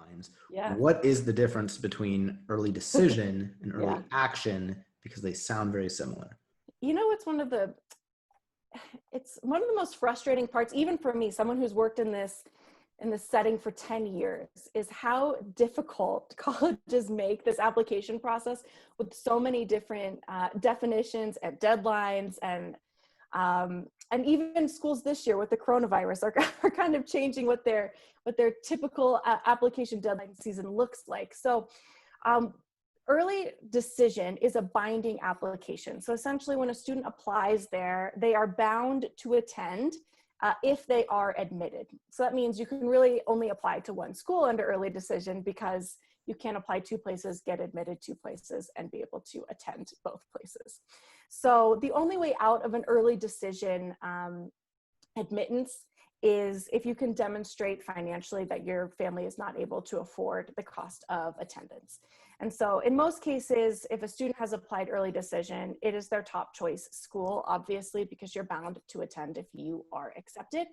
deadlines. Yeah. What is the difference between early decision and early Yeah. action? Because they sound very similar. You know, it's one of the most frustrating parts, even for me, someone who's worked in this setting for 10 years, is how difficult colleges make this application process with so many different definitions and deadlines, and even schools this year with the coronavirus are kind of changing what their typical application deadline season looks like. So early decision is a binding application. So essentially when a student applies there, they are bound to attend if they are admitted. So that means you can really only apply to one school under early decision, because you can't apply 2 places, get admitted 2 places, and be able to attend both places. So the only way out of an early decision admittance is if you can demonstrate financially that your family is not able to afford the cost of attendance. And so in most cases, if a student has applied early decision, it is their top choice school, obviously, because you're bound to attend if you are accepted.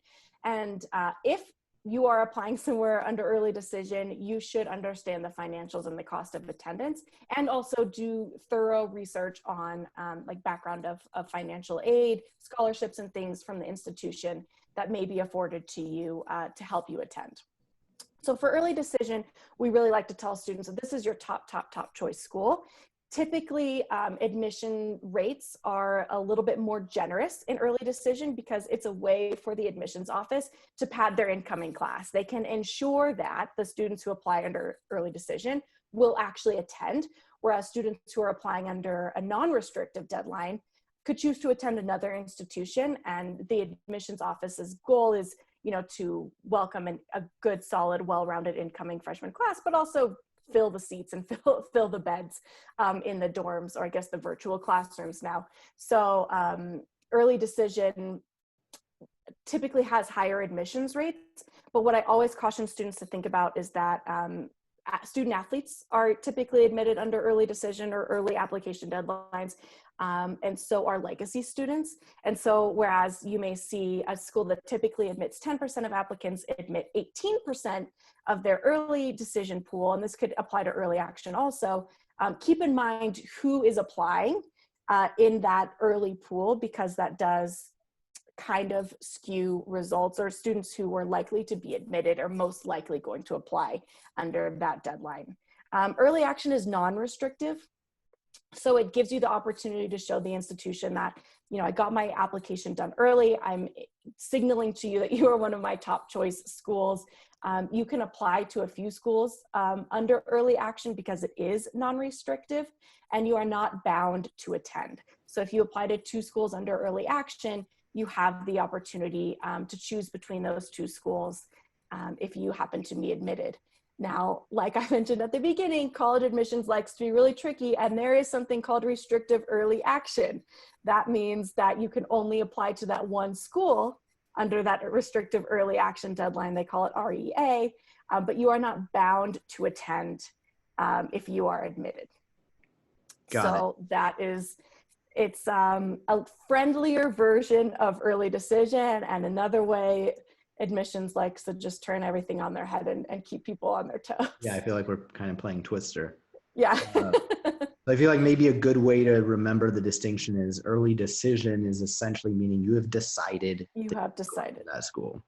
And if you are applying somewhere under early decision, you should understand the financials and the cost of attendance, and also do thorough research on like background of financial aid, scholarships, and things from the institution that may be afforded to you to help you attend. So for early decision, we really like to tell students that this is your top choice school. Typically, admission rates are a little bit more generous in early decision because it's a way for the admissions office to pad their incoming class. They can ensure that the students who apply under early decision will actually attend, whereas students who are applying under a non-restrictive deadline could choose to attend another institution. And the admissions office's goal is, to welcome a good, solid, well-rounded incoming freshman class, but also fill the seats and fill the beds in the dorms, or I guess the virtual classrooms now. So early decision typically has higher admissions rates, but what I always caution students to think about is that student athletes are typically admitted under early decision or early application deadlines, and so are legacy students. And so whereas you may see a school that typically admits 10% of applicants admit 18% of their early decision pool, and this could apply to early action also, keep in mind who is applying in that early pool, because that does kind of skew results, or students who were likely to be admitted are most likely going to apply under that deadline. Early action is non-restrictive, so it gives you the opportunity to show the institution that, I got my application done early. I'm signaling to you that you are one of my top choice schools. You can apply to a few schools under early action because it is non-restrictive, and you are not bound to attend. So if you apply to 2 schools under early action, you have the opportunity to choose between those 2 schools if you happen to be admitted. Now, like I mentioned at the beginning, college admissions likes to be really tricky, and there is something called restrictive early action. That means that you can only apply to that one school under that restrictive early action deadline. They call it REA, but you are not bound to attend if you are admitted. So that is, it's a friendlier version of early decision, and another way admissions likes to just turn everything on their head and keep people on their toes. Yeah, I feel like we're kind of playing Twister. Yeah. I feel like maybe a good way to remember the distinction is early decision is essentially meaning you have decided. You have decided. That school.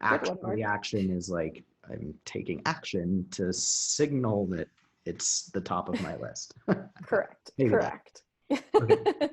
Early action is like I'm taking action to signal that it's the top of my list. Correct. Maybe Correct. Okay.